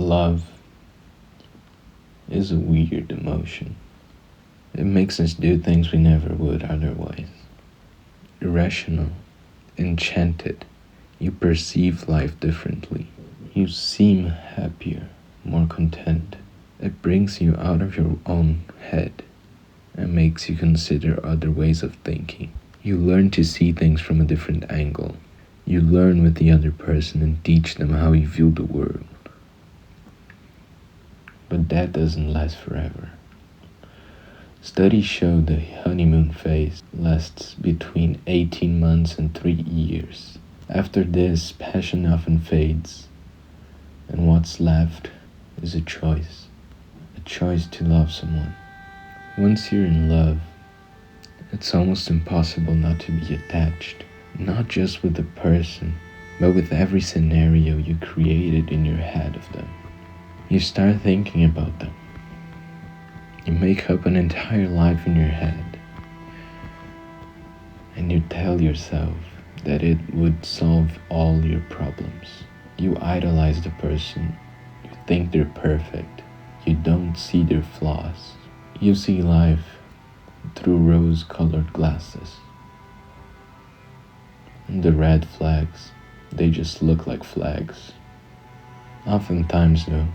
Love is a weird emotion. It makes us do things we never would otherwise. Irrational, enchanted, you perceive life differently. You seem happier, more content. It brings you out of your own head and makes you consider other ways of thinking. You learn to see things from a different angle. You learn with the other person and teach them how you view the world. But that doesn't last forever. Studies show the honeymoon phase lasts between 18 months and 3 years. After this, passion often fades, and what's left is a choice to love someone. Once you're in love, it's almost impossible not to be attached, not just with the person, but with every scenario you created in your head of them. You start thinking about them. You make up an entire life in your head, and you tell yourself that it would solve all your problems. You idolize the person. You think they're perfect. You don't see their flaws. You see life through rose-colored glasses. And the red flags, they just look like flags. Oftentimes though,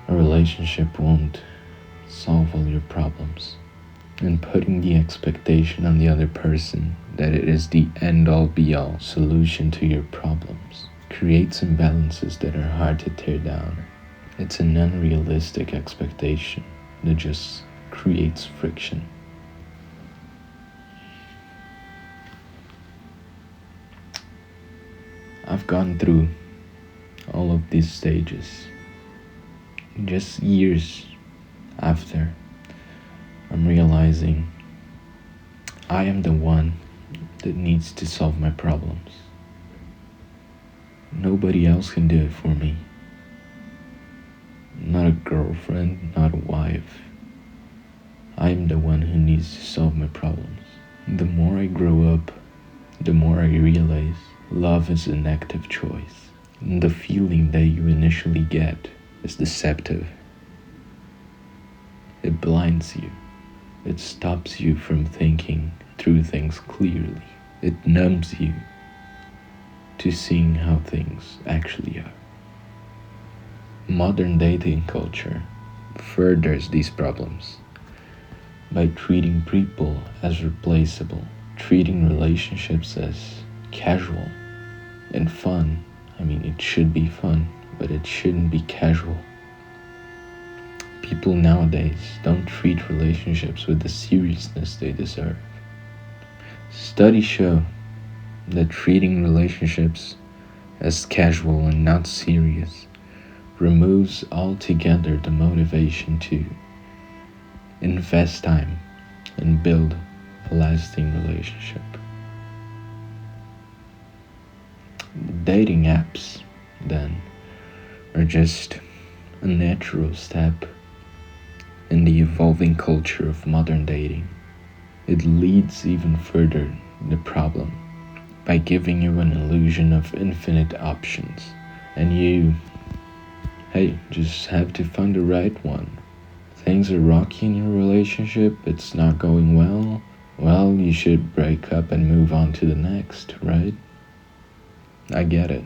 a relationship won't solve all your problems. And putting the expectation on the other person that it is the end-all be-all solution to your problems creates imbalances that are hard to tear down. It's an unrealistic expectation that just creates friction. I've gone through all of these stages. Just years after, I'm realizing I am the one that needs to solve my problems. Nobody else can do it for me. Not a girlfriend, not a wife. I am the one who needs to solve my problems. The more I grow up, the more I realize love is an active choice. And the feeling that you initially get is deceptive. It blinds you. It stops you from thinking through things clearly. It numbs you to seeing how things actually are. Modern dating culture furthers these problems by treating people as replaceable, treating relationships as casual and fun. It should be fun, but it shouldn't be casual. People nowadays don't treat relationships with the seriousness they deserve. Studies show that treating relationships as casual and not serious removes altogether the motivation to invest time and build a lasting relationship. Dating apps, then, are just a natural step in the evolving culture of modern dating. It leads even further the problem by giving you an illusion of infinite options, and you just have to find the right one. Things are rocky in your relationship, it's not going well, you should break up and move on to the next, right? I get it.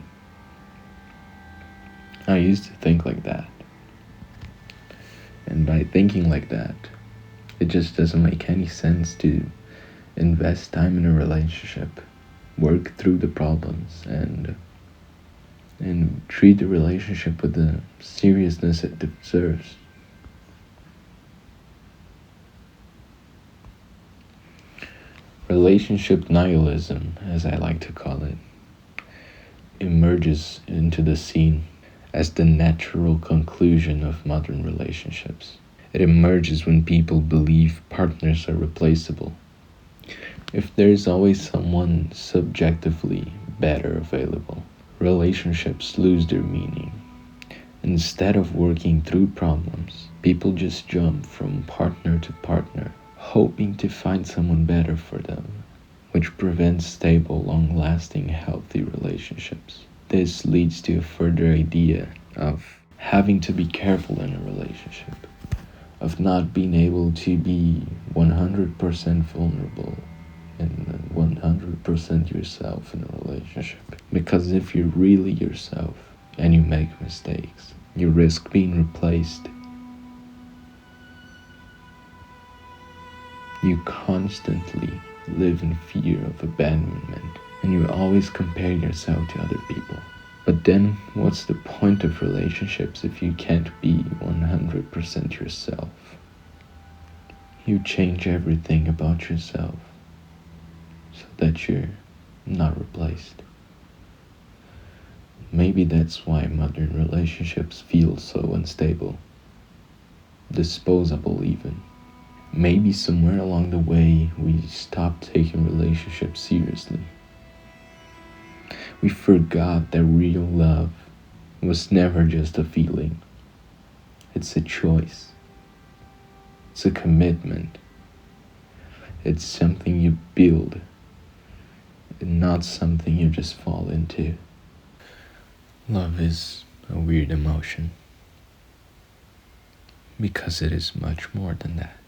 I used to think like that. And by thinking like that, it just doesn't make any sense to invest time in a relationship, work through the problems, and treat the relationship with the seriousness it deserves. Relationship nihilism, as I like to call it, emerges into the scene as the natural conclusion of modern relationships. It emerges when people believe partners are replaceable. If there's always someone subjectively better available, relationships lose their meaning. Instead of working through problems, people just jump from partner to partner, hoping to find someone better for them, which prevents stable, long-lasting, healthy relationships. This leads to a further idea of having to be careful in a relationship, of not being able to be 100% vulnerable and 100% yourself in a relationship. Because if you're really yourself and you make mistakes, you risk being replaced. You constantly live in fear of abandonment, and you always compare yourself to other people. But then, what's the point of relationships if you can't be 100% yourself? You change everything about yourself so that you're not replaced. Maybe that's why modern relationships feel so unstable, disposable even. Maybe somewhere along the way we stopped taking relationships seriously. We forgot that real love was never just a feeling. It's a choice. It's a commitment. It's something you build and not something you just fall into. Love is a weird emotion because it is much more than that.